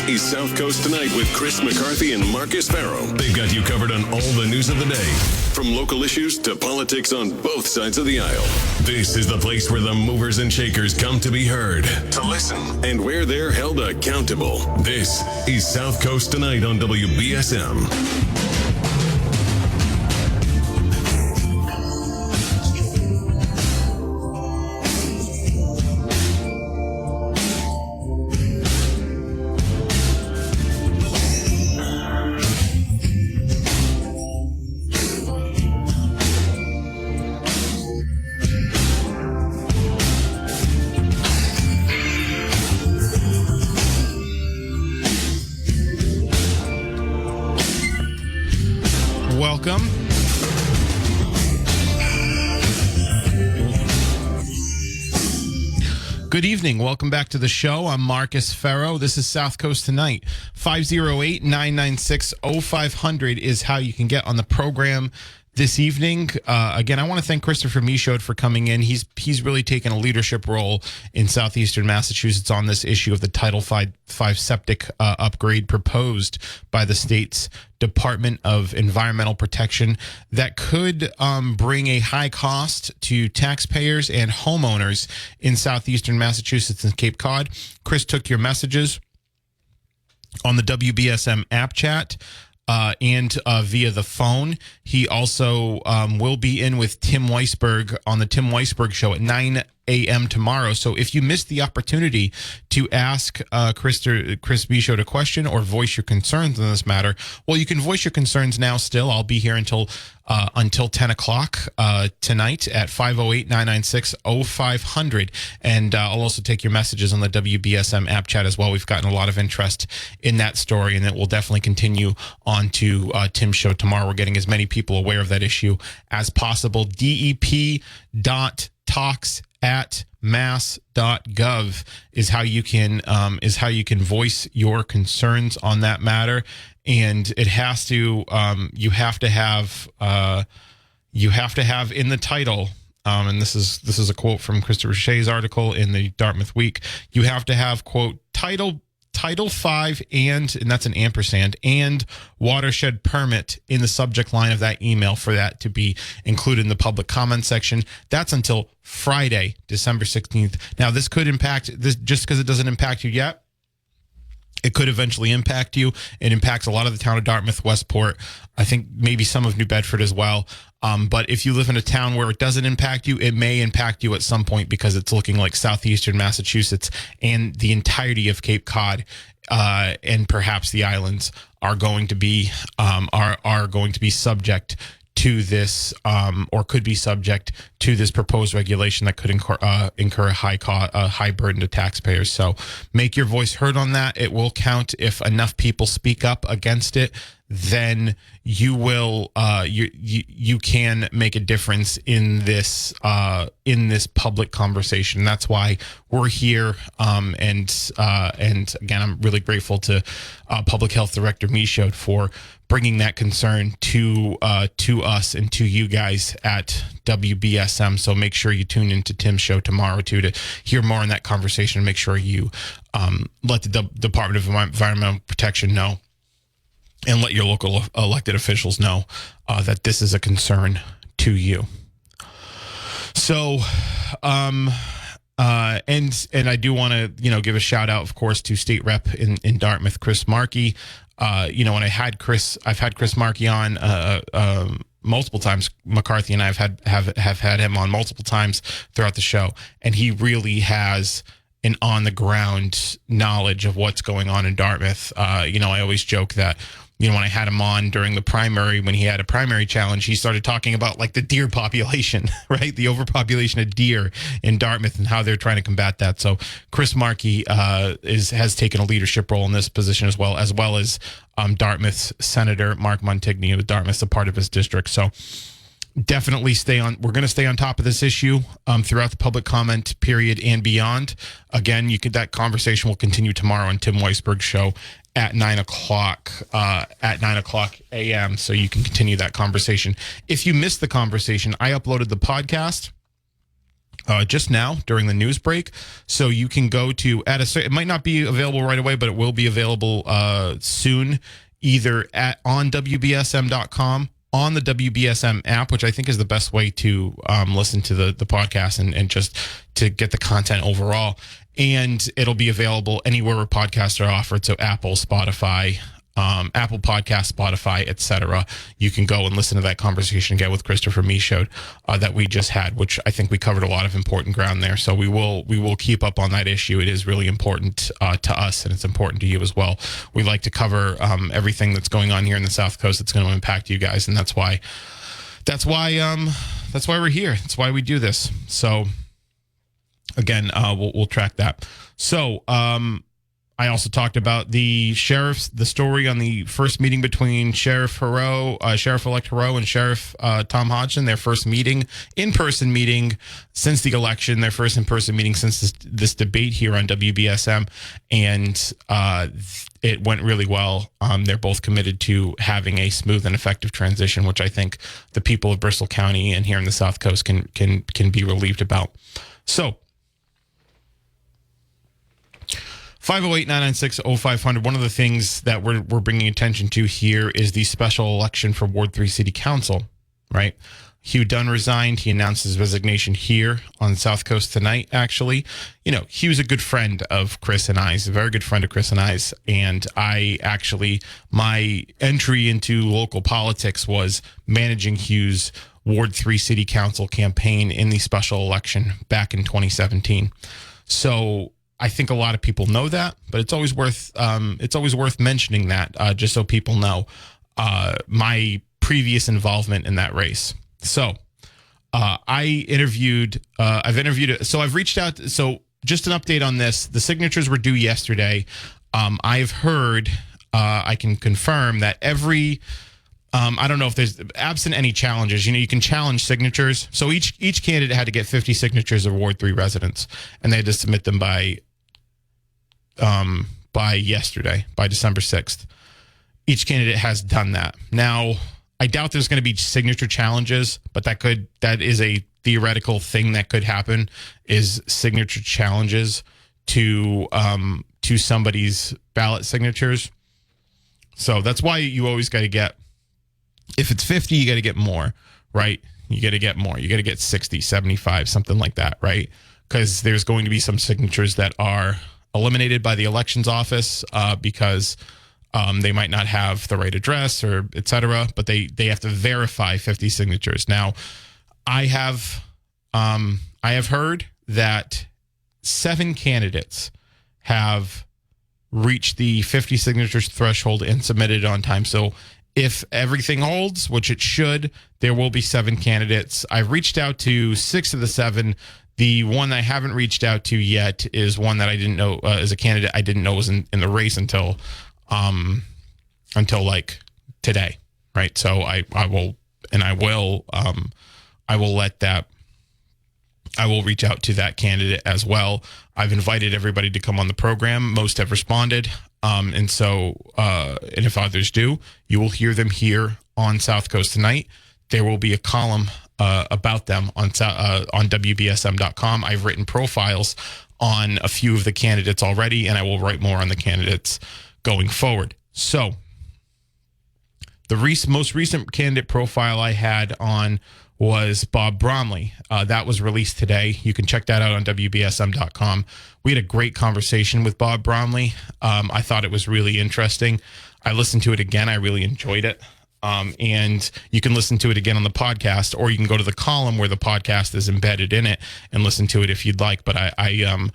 is South Coast Tonight with Chris McCarthy and Marcus Farrow. They've got you covered on all the news of the day, from local issues to politics on both sides of the aisle. This is the place where the movers and shakers come to be heard, to listen, and where they're held accountable. This is South Coast Tonight on WBSM. Welcome. Good evening. Welcome back to the show. I'm Marcus Farrow. This is South Coast Tonight. 508-996-0500 is how you can get on the program this evening. Again, I want to thank Christopher Michaud for coming in. He's really taken a leadership role in southeastern Massachusetts on this issue of the Title V septic upgrade proposed by the state's Department of Environmental Protection that could bring a high cost to taxpayers and homeowners in southeastern Massachusetts and Cape Cod. Chris took your messages on the WBSM app chat and via the phone. He also will be in with Tim Weisberg on the Tim Weisberg Show at 9 a.m. tomorrow. So if you missed the opportunity to ask Chris Michaud a question or voice your concerns on this matter, well, you can voice your concerns now still. I'll be here until 10 o'clock tonight at 508-996-0500. And I'll also take your messages on the WBSM app chat as well. We've gotten a lot of interest in that story, and it will definitely continue on to Tim's show tomorrow. We're getting as many people aware of that issue as possible. dep.talks@mass.gov is how you can voice your concerns on that matter. And it has to you have to have in the title, and this is a quote from Christopher Shea's article in the Dartmouth Week. You have to have, quote, Title V and that's an ampersand, and watershed permit in the subject line of that email for that to be included in the public comment section. That's until Friday, December 16th. Now, this could impact this just because it doesn't impact you yet. It could eventually impact you. It impacts a lot of the town of Dartmouth, Westport, I think maybe some of New Bedford as well. But if you live in a town where it doesn't impact you, it may impact you at some point because it's looking like southeastern Massachusetts and the entirety of Cape Cod and perhaps the islands are going to be subject to this, or could be subject to this proposed regulation that could incur a high burden to taxpayers. So make your voice heard on that. It will count if enough people speak up against it. Then you will you can make a difference in this public conversation. That's why we're here. And again, I'm really grateful to Public Health Director Michaud for bringing that concern to us and to you guys at WBSM. So make sure you tune into Tim's show tomorrow too to hear more on that conversation. And make sure you let the Department of Environmental Protection know, and let your local elected officials know that this is a concern to you. So, and I do want to, give a shout out, of course, to State Rep in Dartmouth, Chris Markey. When I've had Chris Markey on multiple times. McCarthy and I have had him on multiple times throughout the show, and he really has an on the ground knowledge of what's going on in Dartmouth. I always joke that, when I had him on during the primary, when he had a primary challenge, he started talking about like the deer population, right? The overpopulation of deer in Dartmouth and how they're trying to combat that. So Chris Markey has taken a leadership role in this position as well as Dartmouth's Senator Mark Montigny, with Dartmouth's a part of his district. So definitely we're going to stay on top of this issue throughout the public comment period and beyond. Again, that conversation will continue tomorrow on Tim Weisberg's show at 9 o'clock a.m. So you can continue that conversation. If you missed the conversation, I uploaded the podcast just now during the news break. So you can go to it might not be available right away, but it will be available soon, either on WBSM.com, on the WBSM app, which I think is the best way to listen to the podcast and just to get the content overall. And it'll be available anywhere where podcasts are offered. So Apple, Spotify, Apple Podcast, Spotify, etc. You can go and listen to that conversation again with Christopher Michaud that we just had, which I think we covered a lot of important ground there. So we will keep up on that issue. It is really important to us, and it's important to you as well. We like to cover everything that's going on here in the South Coast that's going to impact you guys, and that's why we're here. That's why we do this. So again, we'll track that. So I also talked about the story on the first meeting between Sheriff-elect Heroux and Sheriff Tom Hodgson, their first in-person meeting since the election, their first in-person meeting since this debate here on WBSM, and it went really well. They're both committed to having a smooth and effective transition, which I think the people of Bristol County and here in the South Coast can be relieved about. So 508-996-0500. One of the things that we're bringing attention to here is the special election for Ward 3 City Council, right? Hugh Dunn resigned. He announced his resignation here on the South Coast tonight, actually. Hugh's a good friend of Chris and I's, a very good friend of Chris and I's. And my entry into local politics was managing Hugh's Ward 3 City Council campaign in the special election back in 2017. So I think a lot of people know that, but it's always worth mentioning that just so people know my previous involvement in that race. So I've reached out. So just an update on this. The signatures were due yesterday. I've heard, I can confirm that I don't know if there's absent any challenges. You can challenge signatures. So each candidate had to get 50 signatures of Ward 3 residents, and they had to submit them by yesterday, by December 6th. Each candidate has done that. Now, I doubt there's going to be signature challenges, but that is a theoretical thing that could happen, is signature challenges to somebody's ballot signatures. So that's why you always got to get, if it's 50, you got to get more, right? You got to get more. You got to get 60, 75, something like that, right? Because there's going to be some signatures that are eliminated by the elections office because they might not have the right address or et cetera, but they have to verify 50 signatures. Now, I have heard that 7 candidates have reached the 50 signatures threshold and submitted on time. So if everything holds, which it should, there will be 7 candidates. I've reached out to 6 of the 7. The one I haven't reached out to yet is one that I didn't know is a candidate I didn't know was in the race until like today, right? So I will reach out to that candidate as well. I've invited everybody to come on the program. Most have responded. And if others do, you will hear them here on South Coast Tonight. There will be a column about them on WBSM.com. I've written profiles on a few of the candidates already, and I will write more on the candidates going forward. So the most recent candidate profile I had on was Bob Bromley. That was released today. You can check that out on WBSM.com. We had a great conversation with Bob Bromley. I thought it was really interesting. I listened to it again. I really enjoyed it. And you can listen to it again on the podcast, or you can go to the column where the podcast is embedded in it and listen to it if you'd like. But I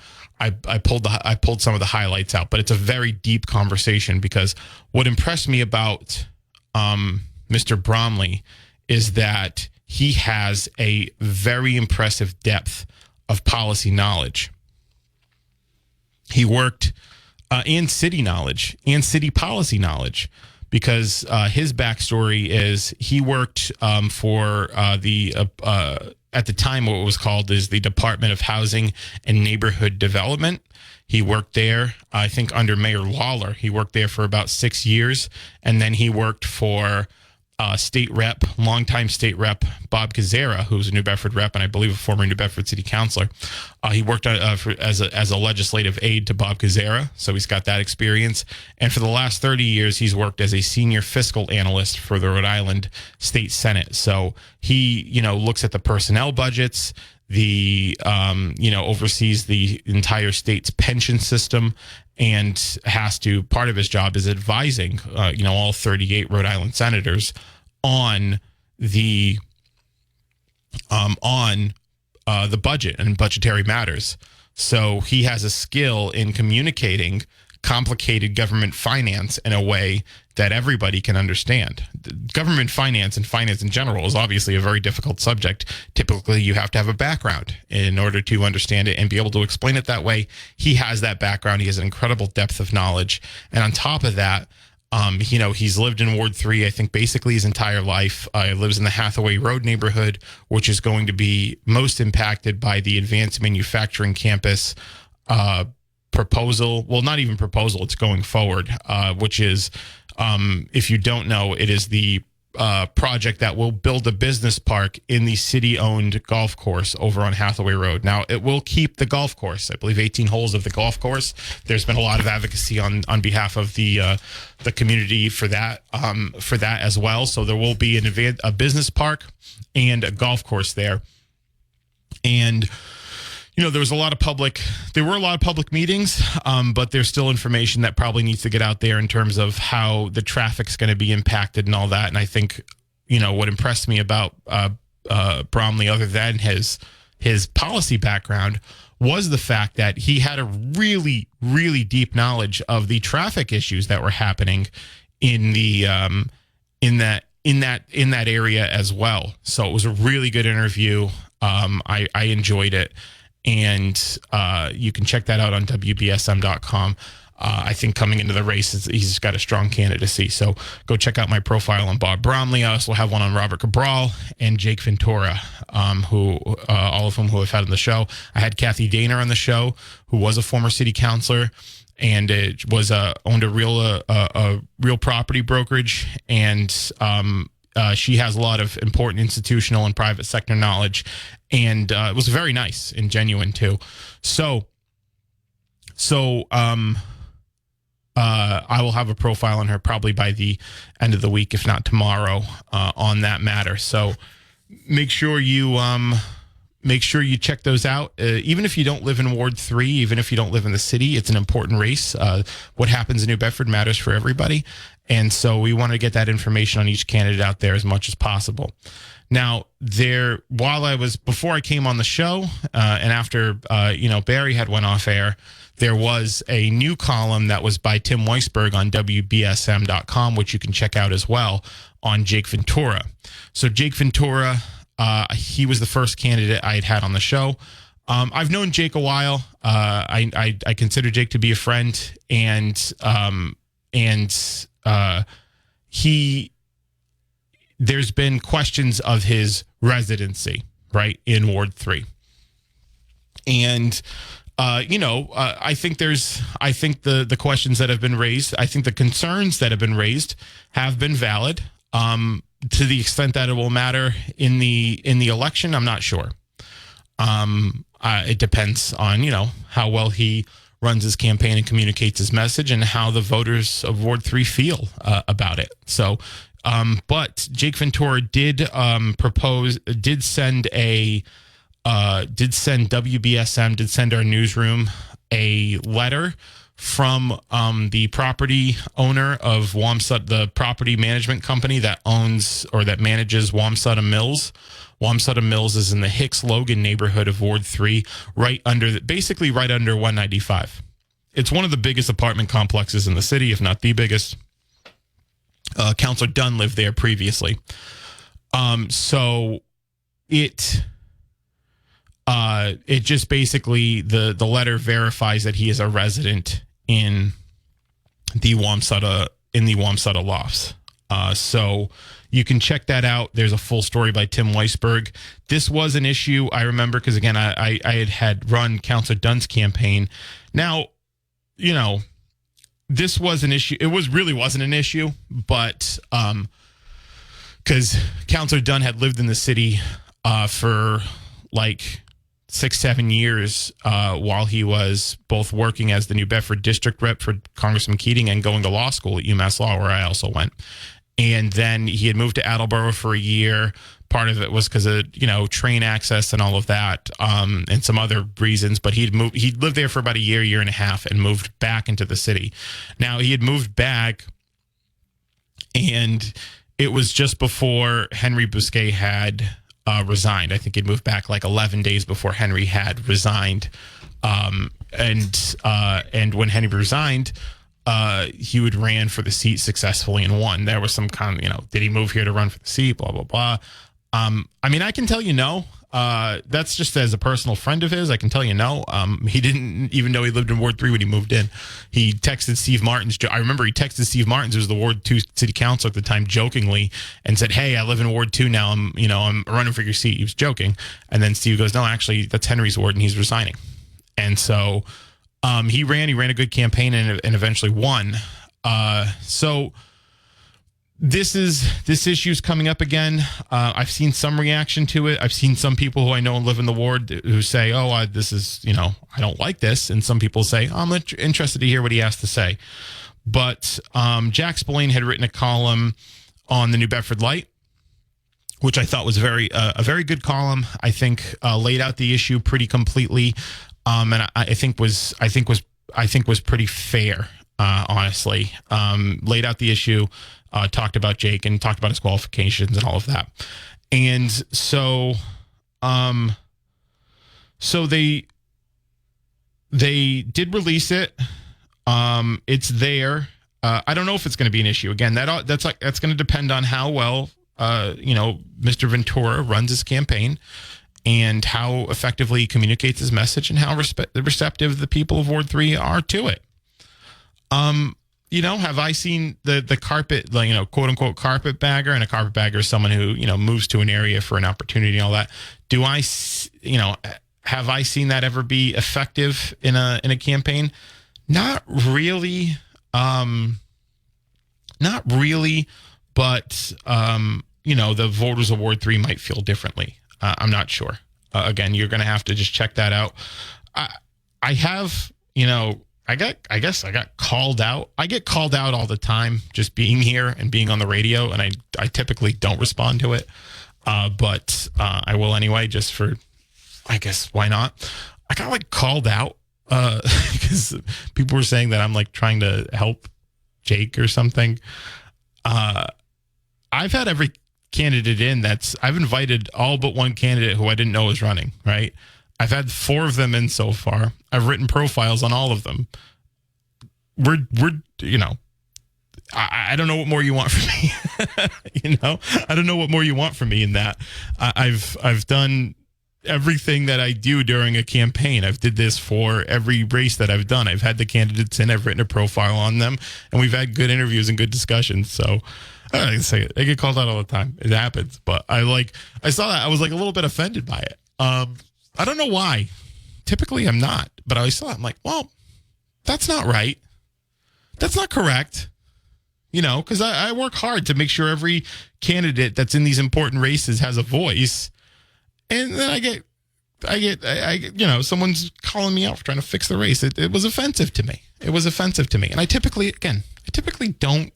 pulled some of the highlights out, but it's a very deep conversation, because what impressed me about Mr. Bromley is that he has a very impressive depth of policy knowledge. He worked and city knowledge and city policy knowledge, because his backstory is he worked for at the time what was called is the Department of Housing and Neighborhood Development. He worked there, I think, under Mayor Lawler. He worked there for about 6 years, and then he worked for longtime state rep Bob Kazera, who's a New Bedford rep and I believe a former New Bedford city councilor. He worked as a legislative aide to Bob Kazera, so he's got that experience. And for the last 30 years, he's worked as a senior fiscal analyst for the Rhode Island State Senate. So he, looks at the personnel budgets, oversees the entire state's pension system, and part of his job is advising, all 38 Rhode Island senators on the budget and budgetary matters. So he has a skill in communicating complicated government finance in a way that everybody can understand. Government finance and finance in general is obviously a very difficult subject. Typically, you have to have a background in order to understand it and be able to explain it that way. He has that background. He has an incredible depth of knowledge. And on top of that, he's lived in Ward 3, I think, basically his entire life. He lives in the Hathaway Road neighborhood, which is going to be most impacted by the advanced manufacturing campus proposal. Well, not even proposal, it's going forward, which is, if you don't know, it is the project that will build a business park in the city-owned golf course over on Hathaway Road. Now, it will keep the golf course, I believe 18 holes of the golf course. There's been a lot of advocacy on behalf of the community for that as well. So there will be a business park and a golf course there. And there were a lot of public meetings, but there's still information that probably needs to get out there in terms of how the traffic's going to be impacted and all that. And I think, what impressed me about Bromley, other than his policy background, was the fact that he had a really, really deep knowledge of the traffic issues that were happening in the in that area as well. So it was a really good interview. I enjoyed it. And you can check that out on WBSM.com. I think coming into the race, he's got a strong candidacy. So go check out my profile on Bob Bromley. I also have one on Robert Cabral and Jake Ventura, all of whom I've had on the show. I had Kathy Daner on the show, who was a former city councilor and it was owned a real property brokerage, and she has a lot of important institutional and private sector knowledge, and it was very nice and genuine too. So I will have a profile on her probably by the end of the week, if not tomorrow, on that matter. So make sure you check those out. Even if you don't live in Ward 3, even if you don't live in the city, it's an important race. What happens in New Bedford matters for everybody. And so we want to get that information on each candidate out there as much as possible. Now, before I came on the show, and after, Barry had went off air, there was a new column that was by Tim Weisberg on WBSM.com, which you can check out as well, on Jake Ventura. So Jake Ventura, he was the first candidate I had on the show. I've known Jake a while. I consider Jake to be a friend, and there's been questions of his residency, right, in Ward 3. And, I think the questions that have been raised, I think the concerns that have been raised have been valid. To the extent that it will matter in the election, I'm not sure. It depends on, how well he runs his campaign and communicates his message, and how the voters of Ward 3 feel about it. So, but Jake Ventura did send our newsroom a letter from the property owner of Wamsutta, the property management company that owns or that manages Wamsutta Mills. Wamsutta Mills is in the Hicks-Logan neighborhood of Ward 3, basically right under 195. It's one of the biggest apartment complexes in the city, if not the biggest. Councilor Dunn lived there previously. So it just basically, the letter verifies that he is a resident in the Wamsutta lofts. So you can check that out. There's a full story by Tim Weisberg. This was an issue, I remember, because again, I had run Councilor Dunn's campaign. Now, this was an issue. It really wasn't an issue, but because Councilor Dunn had lived in the city for like 6-7 years while he was both working as the New Bedford district rep for Congressman Keating and going to law school at UMass Law, where I also went. And then he had moved to Attleboro for a year. Part of it was because of, train access and all of that, and some other reasons. But he'd lived there for about a year and a half, and moved back into the city. Now, he had moved back, and it was just before Henry Bousquet had resigned. I think he'd moved back like 11 days before Henry had resigned. And when Henry resigned, he ran for the seat successfully and won. There was some kind of, did he move here to run for the seat? Blah, blah, blah. I can tell you no. That's just as a personal friend of his. I can tell you no. He didn't even know he lived in Ward 3 when he moved in. He texted Steve Martins. I remember he texted Steve Martins, who was the Ward 2 city councilor at the time, jokingly, and said, "Hey, I live in Ward 2 now. I'm running for your seat." He was joking. And then Steve goes, "No, actually, that's Henry's ward, and he's resigning." And so he ran a good campaign and eventually won. So this issue's coming up again. I've seen some reaction to it. I've seen some people who I know live in the ward who say, this is, I don't like this. And some people say, I'm interested to hear what he has to say. But Jack Spillane had written a column on the New Bedford Light, which I thought was a very good column. I think laid out the issue pretty completely, and I think was pretty fair. Honestly, laid out the issue. Talked about Jake and talked about his qualifications and all of that. And so they did release it. It's there. I don't know if it's going to be an issue. Again, that's going to depend on how well, Mr. Ventura runs his campaign and how effectively he communicates his message and how receptive the people of Ward 3 are to it. Have I seen the carpet, quote unquote carpet bagger? And a carpet bagger is someone who, moves to an area for an opportunity and all that. Have I seen that ever be effective in a campaign? Not really. Not really. But, the voters of Ward 3 might feel differently. I'm not sure. Again, you're going to have to just check that out. I have, I got called out. I get called out all the time just being here and being on the radio, and I typically don't respond to it. But I will anyway, just for, I guess, why not? I got called out because people were saying that I'm trying to help Jake or something. I've had every candidate in I've invited all but one candidate who I didn't know was running, right? I've had 4 of them in so far. I've written profiles on all of them. I don't know what more you want from me. I don't know what more you want from me in that. I've done everything that I do during a campaign. I've did this for every race that I've done. I've had the candidates in, I've written a profile on them, and we've had good interviews and good discussions. So I can say it. I get called out all the time. It happens. But I saw that. I was a little bit offended by it. I don't know why. Typically, I'm not. But I always saw it. I'm well, that's not right. That's not correct. Because I work hard to make sure every candidate that's in these important races has a voice. And then I get someone's calling me out for trying to fix the race. It was offensive to me. And I typically don't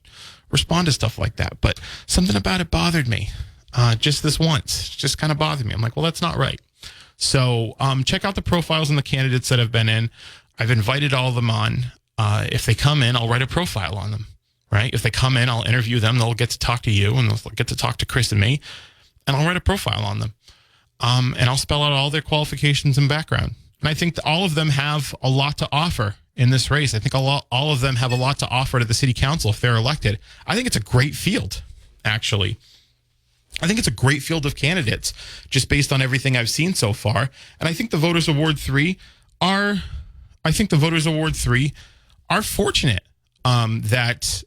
respond to stuff like that. But something about it bothered me. Just this once. Just kind of bothered me. I'm well, that's not right. So check out the profiles on the candidates that have been in. I've invited all of them on. If they come in, I'll write a profile on them, right? If they come in, I'll interview them. They'll get to talk to you, and they'll get to talk to Chris and me, and I'll write a profile on them. And I'll spell out all their qualifications and background. And I think that all of them have a lot to offer in this race. I think all of them have a lot to offer to the city council if they're elected. I think it's a great field, actually. I think it's a great field of candidates just based on everything I've seen so far. And I think the voters of Ward 3 are fortunate that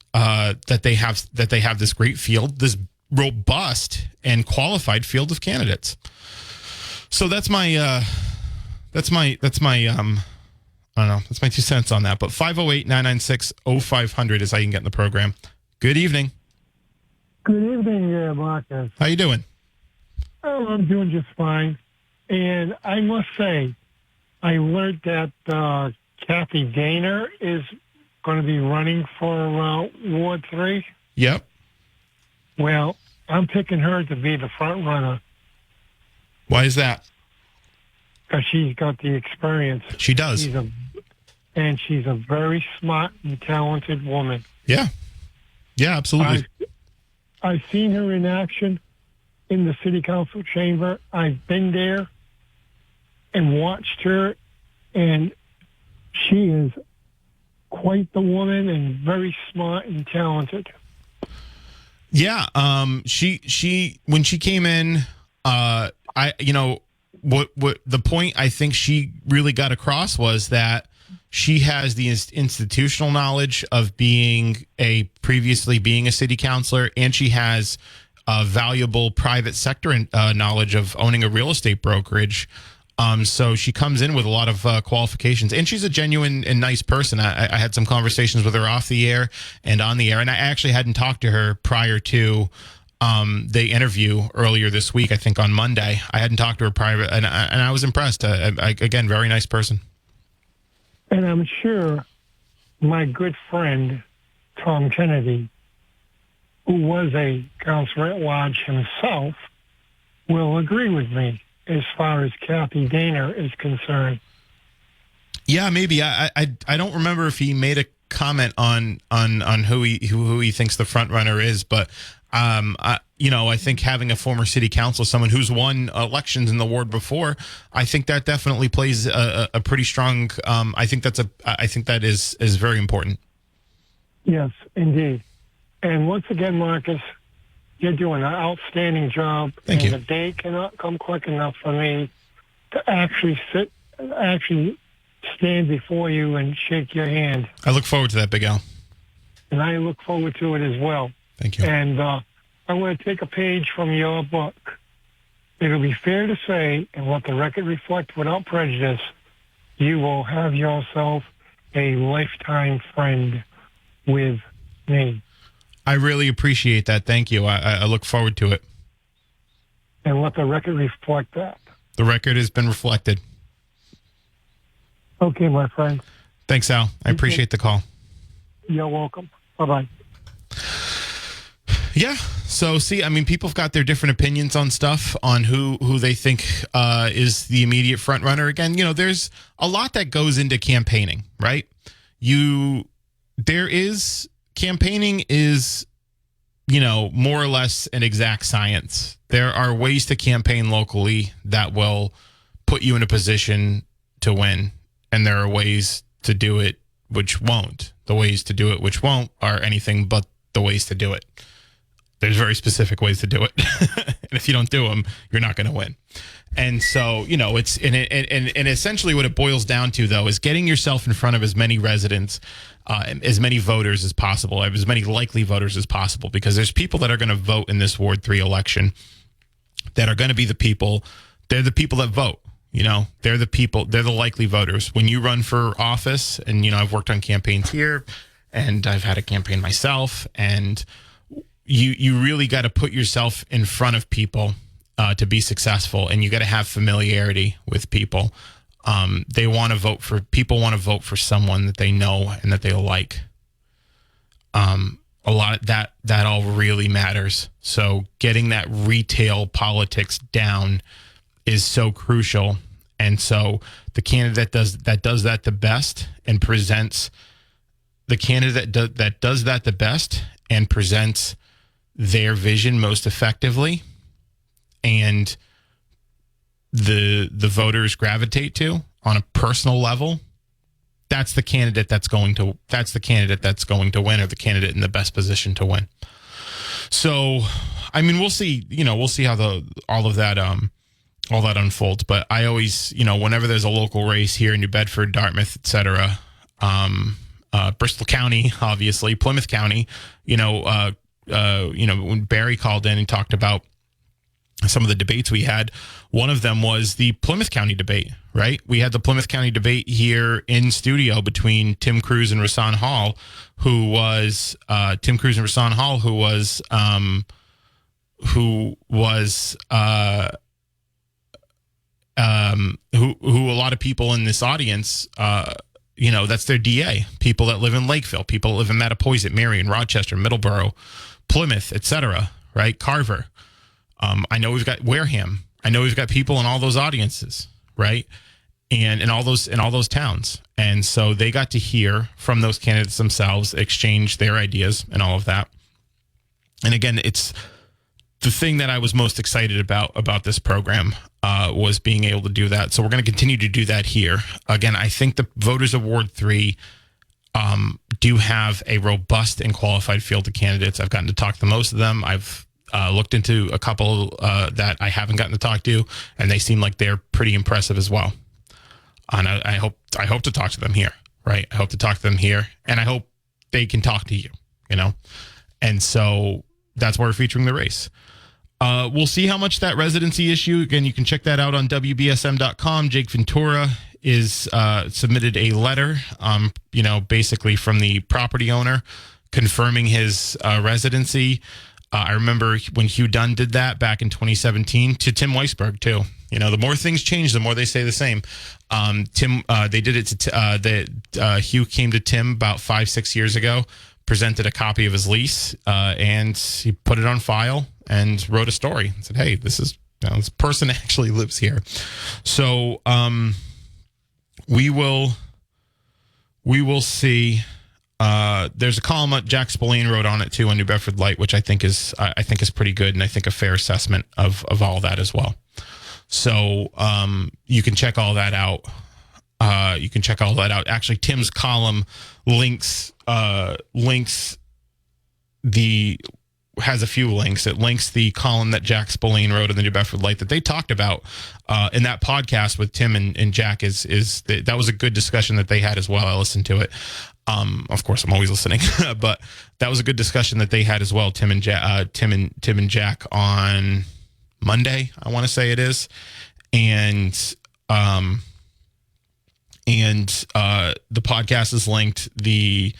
they have this great field, this robust and qualified field of candidates. So that's my I don't know, that's my 2 cents on that. But 508-996-0500 is how you can get in the program. Good evening. Good evening, Marcus. How you doing? Oh, I'm doing just fine. And I must say, I learned that Kathy Daner is going to be running for Ward 3. Yep. Well, I'm picking her to be the front runner Why is that? because she's got the experience. She does. She's a very smart and talented woman. Yeah. Yeah, absolutely. I've seen her in action in the city council chamber. I've been there and watched her, and she is quite the woman and very smart and talented. Yeah. She when she came in, what the point I think she really got across was that she has the institutional knowledge of previously being a city councilor, and she has valuable private sector knowledge of owning a real estate brokerage. So she comes in with a lot of qualifications, and she's a genuine and nice person. I had some conversations with her off the air and on the air, and I actually hadn't talked to her prior to the interview earlier this week. I think on Monday, I hadn't talked to her prior, and I was impressed. Again, very nice person. And I'm sure my good friend, Tom Kennedy, who was a counselor at large himself, will agree with me as far as Kathy Daner is concerned. Yeah, maybe. I don't remember if he made a comment on who he thinks the front runner is, but I think having a former city council, someone who's won elections in the ward before, I think that definitely plays a pretty strong. I think that is very important. Yes, indeed. And once again, Marcus, you're doing an outstanding job. Thank you. The day cannot come quick enough for me to actually stand before you and shake your hand. I look forward to that, Big Al. And I look forward to it as well. Thank you. And I'm going to take a page from your book. It'll be fair to say, and let the record reflect without prejudice, you will have yourself a lifetime friend with me. I really appreciate that. Thank you. I look forward to it. And let the record reflect that. The record has been reflected. Okay, my friend. Thanks, Al. I appreciate the call. You're welcome. Bye-bye. Yeah. So, people have got their different opinions on stuff, on who they think is the immediate front runner. Again, there's a lot that goes into campaigning, right? Campaigning is, more or less an exact science. There are ways to campaign locally that will put you in a position to win, and there are ways to do it which won't. The ways to do it which won't are anything but the ways to do it. There's very specific ways to do it. And if you don't do them, you're not going to win. And so, it's and essentially what it boils down to, though, is getting yourself in front of as many residents, as many voters as possible, as many likely voters as possible, because there's people that are going to vote in this Ward 3 election that are going to be the people. They're the people that vote. They're the people. They're the likely voters. When you run for office, and, I've worked on campaigns here, and I've had a campaign myself, and you really got to put yourself in front of people to be successful, and you got to have familiarity with people. People want to vote for someone that they know and that they like. A lot of that all really matters. So getting that retail politics down is so crucial. And so the candidate that does that the best and presents their vision most effectively, and the voters gravitate to on a personal level, that's the candidate that's going to win, or the candidate in the best position to win. So, we'll see. We'll see how all that unfolds. But I always, whenever there's a local race here in New Bedford, Dartmouth, etc., Bristol County, obviously, Plymouth County, when Barry called in and talked about some of the debates we had. One of them was the Plymouth County debate, right? We had the Plymouth County debate here in studio between Tim Cruz and Rasan Hall, who was who a lot of people in this audience, that's their DA. People that live in Lakeville, people that live in Mattapoisett, Marion, Rochester, Middleborough, Plymouth, etc. Right? Carver. I know we've got Wareham. I know we've got people in all those audiences, right? And in all those towns. And so they got to hear from those candidates themselves, exchange their ideas and all of that. And again, it's the thing that I was most excited about this program was being able to do that. So we're going to continue to do that here. Again, I think the voters of Ward 3 do have a robust and qualified field of candidates. I've gotten to talk to most of them. I've looked into a couple that I haven't gotten to talk to, and they seem like they're pretty impressive as well. And I hope to talk to them here, right? I hope to talk to them here, and I hope they can talk to you, And so that's why we're featuring the race. We'll see how much that residency issue, again, you can check that out on WBSM.com. Jake Ventura is submitted a letter, basically from the property owner confirming his residency. I remember when Hugh Dunn did that back in 2017 to Tim Weisberg too. The more things change, the more they stay the same. They did it to Hugh came to Tim about 5-6 years ago, presented a copy of his lease, and he put it on file and wrote a story. Said, "Hey, this person actually lives here." So we will see. There's a column that Jack Spillane wrote on it too on New Bedford Light, which I think is pretty good, and I think a fair assessment of all that as well. So you can check all that out. Actually, Tim's column has a few links. It links the column that Jack Spillane wrote in the New Bedford Light that they talked about in that podcast with Tim and Jack. That was a good discussion that they had as well. I listened to it. Of course, I'm always listening, but that was a good discussion that they had as well. Tim and Jack on Monday, I want to say it is, and the podcast is linked. The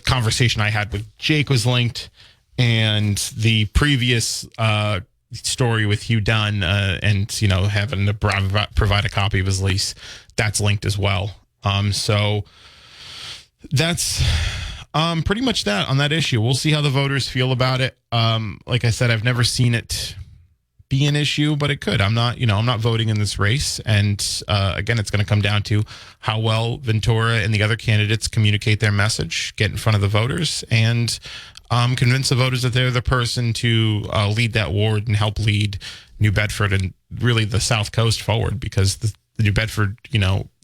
conversation I had with Jake was linked, and the previous story with Hugh Dunn and having to provide a copy of his lease, that's linked as well. So that's pretty much that on that issue. We'll see how the voters feel about it. Like I said, I've never seen it be an issue, but it could. I'm not voting in this race. And again, it's going to come down to how well Ventura and the other candidates communicate their message, get in front of the voters, and convince the voters that they're the person to lead that ward and help lead New Bedford and really the South Coast forward, because the New Bedford,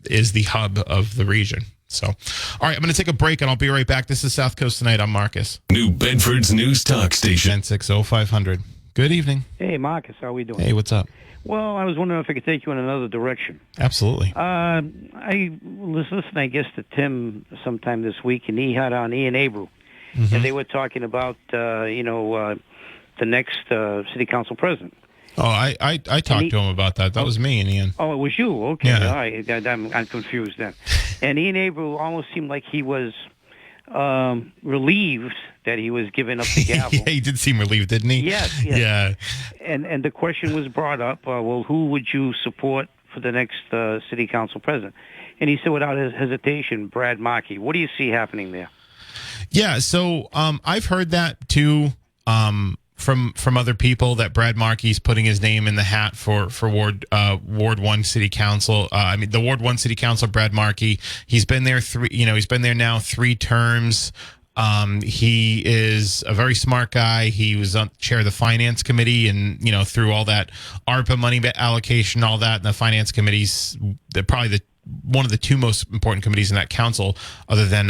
is the hub of the region. So, all right, I'm going to take a break, and I'll be right back. This is South Coast Tonight. I'm Marcus. New Bedford's News Talk Station. 1060-500. Good evening. Hey, Marcus, how are we doing? Hey, what's up? Well, I was wondering if I could take you in another direction. Absolutely. I was listening, I guess, to Tim sometime this week, and he had on Ian Abreu, and they were talking about, the next city council president. Oh, I talked to him about that. That was me and Ian. Oh, it was you? Okay. Yeah. All right. I'm confused then. And Ian Abreu almost seemed like he was relieved that he was giving up the gavel. Yeah, he did seem relieved, didn't he? Yes. Yeah. And the question was brought up, well, who would you support for the next city council president? And he said without hesitation, Brad Markey. What do you see happening there? Yeah, so I've heard that too from other people, that Brad Markey's putting his name in the hat for Ward 1 City Council. The Ward 1 City Council, Brad Markey, he's been there he's been there now 3 terms. He is a very smart guy. He was on chair of the finance committee, and through all that ARPA money allocation, all that, and the finance committee's probably one of the 2 most important committees in that council, other than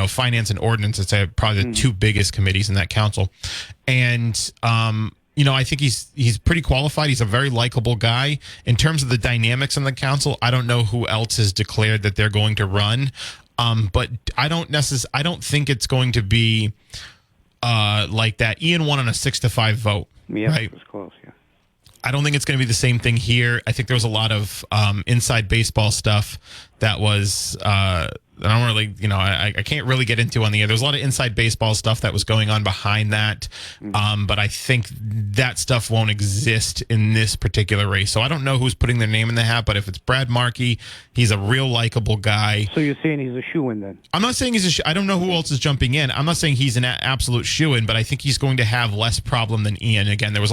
finance and ordinance. It's probably the 2 biggest committees in that council. And I think he's pretty qualified. He's a very likable guy. In terms of the dynamics in the council, I don't know who else has declared that they're going to run. But I don't think it's going to be like that. Ian won on a 6-5 vote. Yeah, right? it was close, yeah. I don't think it's going to be the same thing here. I think there was a lot of inside baseball stuff that was I don't really, I can't really get into on the air. There's a lot of inside baseball stuff that was going on behind that. But I think that stuff won't exist in this particular race. So I don't know who's putting their name in the hat, but if it's Brad Markey, he's a real likable guy. So you're saying he's a shoo-in then? I'm not saying he's I don't know who else is jumping in. I'm not saying he's an absolute shoo-in, but I think he's going to have less problem than Ian. Again, there's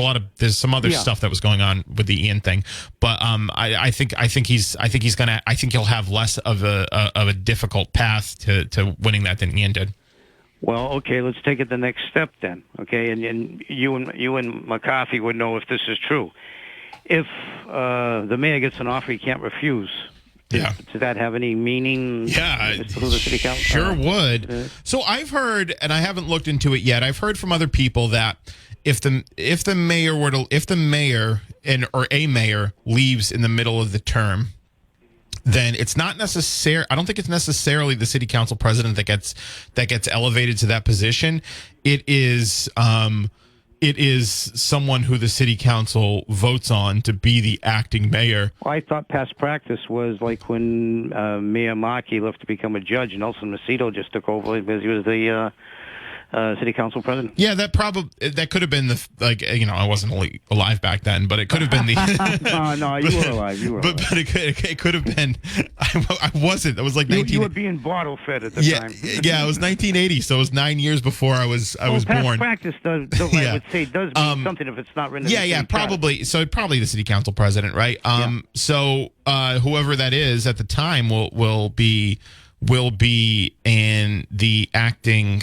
some other stuff that was going on with the Ian thing, but I think he'll have less of a difficult path to winning that than Ian did. Well, okay, let's take it the next step then. Okay, and you and McCarthy would know if this is true. If the mayor gets an offer he can't refuse, does that have any meaning? Yeah, as to who the city council sure would. So I've heard, and I haven't looked into it yet. I've heard from other people that if the mayor or a mayor leaves in the middle of the term, then it's not necessary. I don't think it's necessarily the city council president that gets elevated to that position. It is someone who the city council votes on to be the acting mayor. Well, I thought past practice was like when Mayor Markey left to become a judge, Nelson Macedo just took over because he was the city council president. Yeah, that could have been I wasn't alive back then, but it could have been the. No, you were alive. But it could have been. I wasn't. It was like 19. You were being bottle fed at the time. Yeah, it was 1980, so it was 9 years before I was past born. Practice does I would say does mean something if it's not written. Yeah, probably. Charter. So probably the city council president, right? So whoever that is at the time will be the acting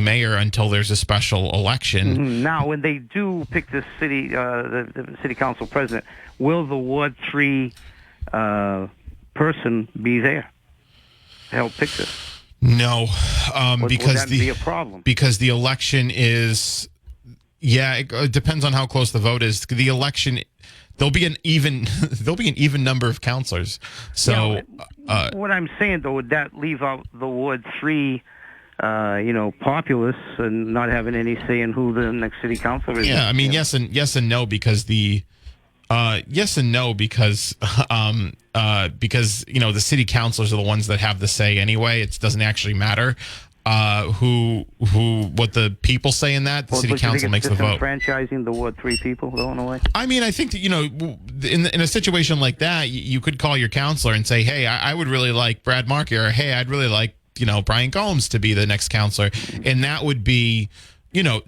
mayor until there's a special election. Mm-hmm. Now, when they do pick the city council president, will the Ward 3 person be there to help pick this? No, because would that be a problem? Because the election is. Yeah, it depends on how close the vote is. The election. There'll be an even number of councilors. So, what I'm saying though, would that leave out the Ward 3, populace and not having any say in who the next city councilor is? Yeah, I mean, yes and no because the the city councilors are the ones that have the say anyway. It doesn't actually matter. What the people say in that, the city council makes the vote. Franchising the Ward 3 people, though, in a way? I mean, I think that, in a situation like that, you could call your councilor and say, hey, I would really like Brad Markey, or hey, I'd really like, Brian Gomes to be the next councilor. And that would be, they'll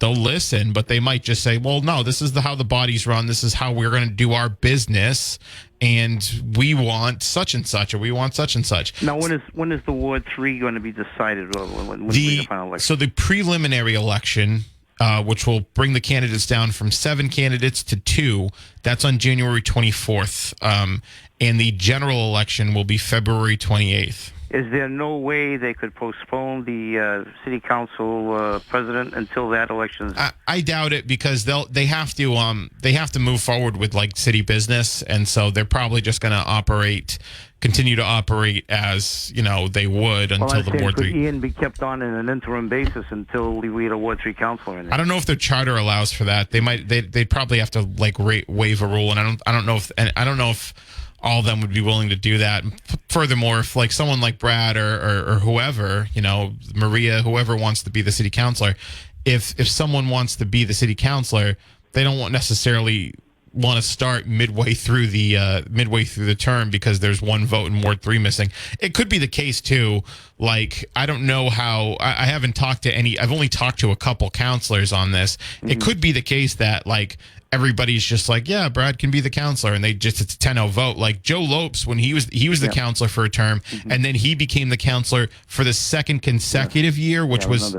listen, but they might just say, well, no, this is how the bodies run. This is how we're going to do our business. And we want such and such, or we want such and such. Now, when is the Ward 3 going to be decided? When the final election? So the preliminary election, which will bring the candidates down from 7 candidates to 2, that's on January 24th. And the general election will be February 28th. Is there no way they could postpone the city council president until that election? I doubt it because they have to move forward with like city business, and so they're probably just going to continue to operate as they would until the Ward 3. Could Ian be kept on in an interim basis until we get a Ward 3 councilor in there? I don't know if their charter allows for that. They'd probably have to like waive a rule, and I don't know if all of them would be willing to do that. Furthermore, if like someone like Brad or whoever, Maria, whoever wants to be the city councilor, if someone wants to be the city councilor, they don't necessarily want to start midway through the term because there's one vote in Ward 3 missing. It could be the case too. Like, I don't know how. I haven't talked to any. I've only talked to a couple councilors on this. Mm-hmm. It could be the case that like everybody's just like, yeah, Brad can be the counselor, and it's a 10-0 vote. Like Joe Lopes, when he was the counselor for a term, and then he became the counselor for the second consecutive year, which it was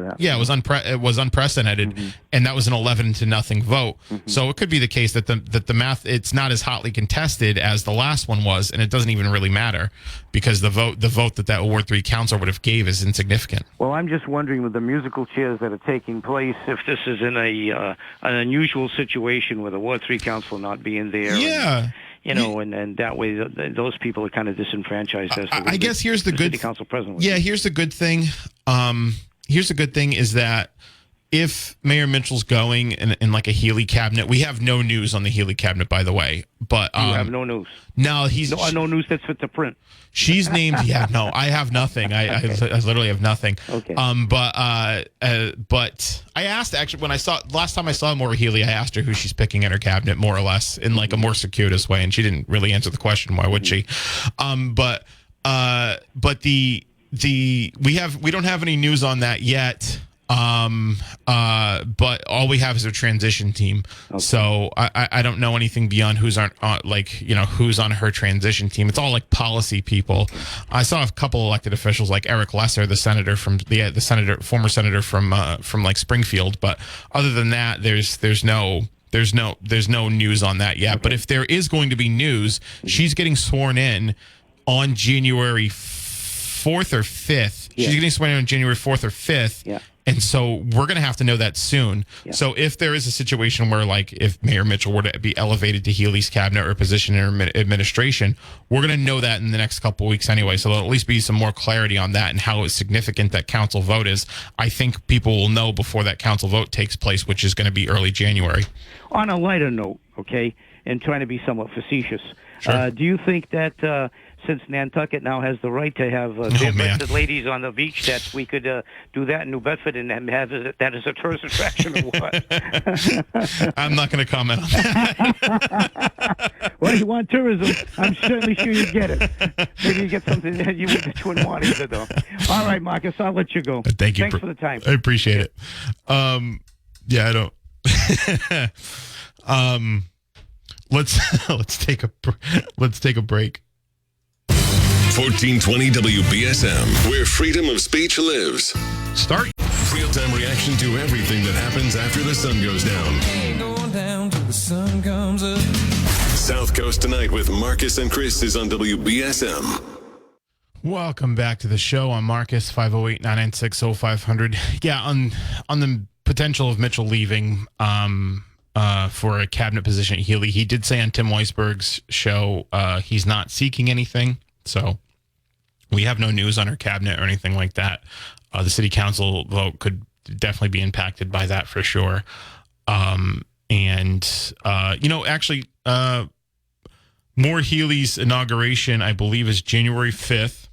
unprecedented, and that was an 11-0 vote. So it could be the case that the math, it's not as hotly contested as the last one was, and it doesn't even really matter because the vote that Ward 3 counselor would have gave is insignificant. Well, I'm just wondering with the musical chairs that are taking place, if this is in an unusual situation with a Ward 3 council not being there. Yeah. and that way those people are kind of disenfranchised. I guess here's the good city council president. Yeah, here's the good thing. Here's the good thing is that if Mayor Mitchell's going in like a Healy cabinet, we have no news on the Healy cabinet, by the way. But you have no news. No, he's no news that's fit to print. She's named. Yeah, no, I have nothing. I literally have nothing. Okay. But I asked actually when last time I saw Maura Healy, I asked her who she's picking in her cabinet, more or less in like a more circuitous way, and she didn't really answer the question. Why would she? But we don't have any news on that yet. But all we have is a transition team. Okay. So I don't know anything beyond who's on who's on her transition team. It's all like policy people. I saw a couple elected officials like Eric Lesser, the senator from former senator from like Springfield. But other than that, there's no news on that yet. Okay. But if there is going to be news, she's getting sworn in on January 4th or 5th. Yeah. She's getting sworn in on January 4th or 5th. Yeah. And so we're going to have to know that soon. Yeah. So if there is a situation where, like, if Mayor Mitchell were to be elevated to Healy's cabinet or position in her administration, we're going to know that in the next couple of weeks anyway. So there'll at least be some more clarity on that and how significant that council vote is. I think people will know before that council vote takes place, which is going to be early January. On a lighter note, okay, and trying to be somewhat facetious, sure. Do you think that since Nantucket now has the right to have bare-breasted ladies on the beach, that we could do that in New Bedford and have that as a tourist attraction or what? I'm not going to comment on that. Well, you want tourism, I'm certainly sure you get it. Maybe you get something that you wouldn't want either, though. All right, Marcus, I'll let you go. Thank you. Thanks for the time. I appreciate it. Yeah, I don't. Let's take a break. 1420 WBSM, where freedom of speech lives. Start real-time reaction to everything that happens after the sun goes down. Ain't going down till the sun comes up. South Coast Tonight with Marcus and Chris is on WBSM. Welcome back to the show. I'm Marcus, 508-996-0500. Yeah, on the potential of Mitchell leaving for a cabinet position at Healy, he did say on Tim Weisberg's show he's not seeking anything. So we have no news on her cabinet or anything like that. The city council vote could definitely be impacted by that for sure. Actually, Maura Healy's inauguration, I believe, is January 5th.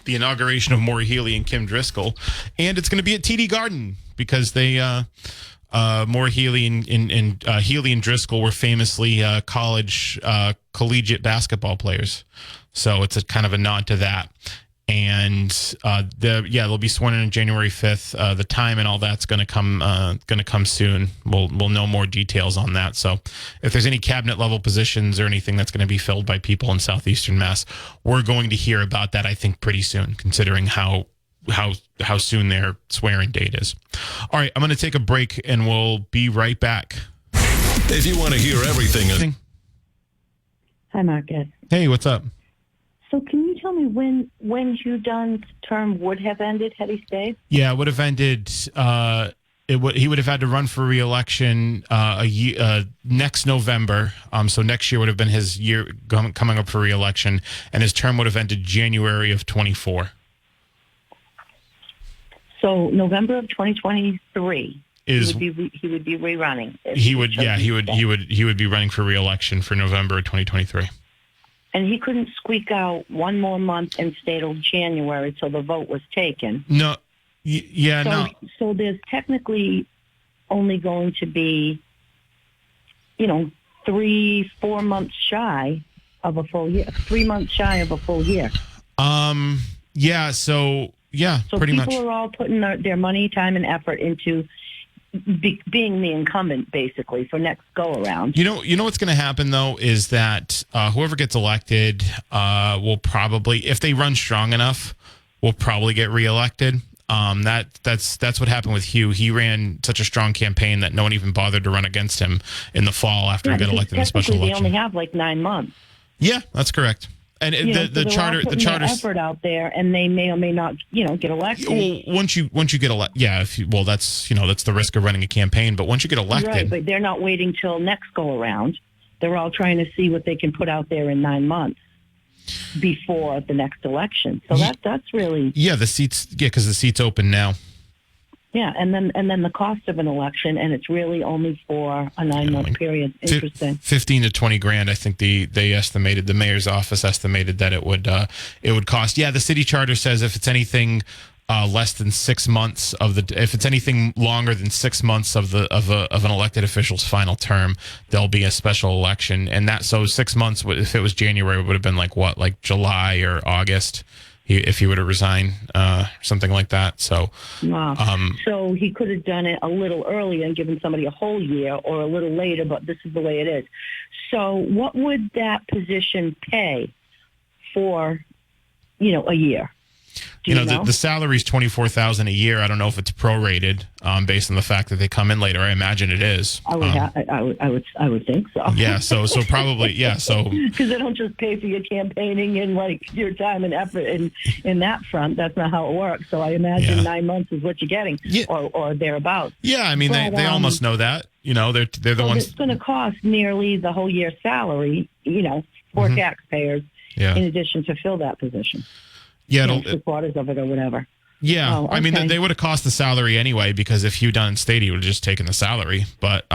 The inauguration of Maura Healy and Kim Driscoll. And it's going to be at TD Garden because they... Maura Healy and Healy and Driscoll were famously collegiate basketball players, so it's a kind of a nod to that. And they'll be sworn in on January 5th. The time and all that's going to come soon. We'll know more details on that. So if there's any cabinet level positions or anything that's going to be filled by people in Southeastern Mass, we're going to hear about that, I think, pretty soon, considering how soon their swearing date is. All right, I'm going to take a break and we'll be right back. If you want to hear everything. Hi, Marcus. Hey, what's up? So can you tell me when Hugh Dunn's term would have ended had he stayed? Yeah, it would have ended. He would have had to run for re-election next November. So next year would have been his year coming up for re-election, and his term would have ended January of 24. So November of 2023 he would be rerunning. He would be running for re-election for November of 2023. And he couldn't squeak out one more month and stay till January till the vote was taken. No, no. So there's technically only going to be, 3-4 months shy of a full year. 3 months shy of a full year. Yeah. So pretty much. So people are all putting their money, time, and effort into being the incumbent, basically, for next go-around. You know what's going to happen, though, is that whoever gets elected will probably, if they run strong enough, will probably get reelected. That's what happened with Hugh. He ran such a strong campaign that no one even bothered to run against him in the fall after he got elected in the special election. They only have like 9 months. Yeah, that's correct. And the charter, effort out there, and they may or may not, get elected. Well, once you get elected, that's the risk of running a campaign. But once you get elected, right? But they're not waiting till next go around. They're all trying to see what they can put out there in 9 months before the next election. So that's really the seats. Yeah, because the seats open now. Yeah, and then the cost of an election, and it's really only for a 9-month period. Interesting. 15 to 20 grand. I think they estimated, the mayor's office estimated that it would cost. Yeah, the city charter says if it's anything less than 6 months if it's anything longer than 6 months of an elected official's final term, there'll be a special election. And so 6 months, if it was January, it would have been like July or August. If he were to resign, something like that. So, wow. So he could have done it a little earlier and given somebody a whole year, or a little later, but this is the way it is. So what would that position pay for, a year? Do you know? The salary's $24,000 a year. I don't know if it's prorated based on the fact that they come in later. I imagine it is. I would think so. Yeah. So probably So because they don't just pay for your campaigning and like your time and effort in that front. That's not how it works. So I imagine 9 months is what you're getting, or thereabouts. Yeah. I mean, they almost know that. They're the ones. It's going to cost nearly the whole year's salary. For taxpayers. Yeah. In addition to fill that position. Yeah, 3/4 of it or whatever. Yeah, okay. I mean, they would have cost the salary anyway, because if Hugh Dunn stayed, he would have just taken the salary. But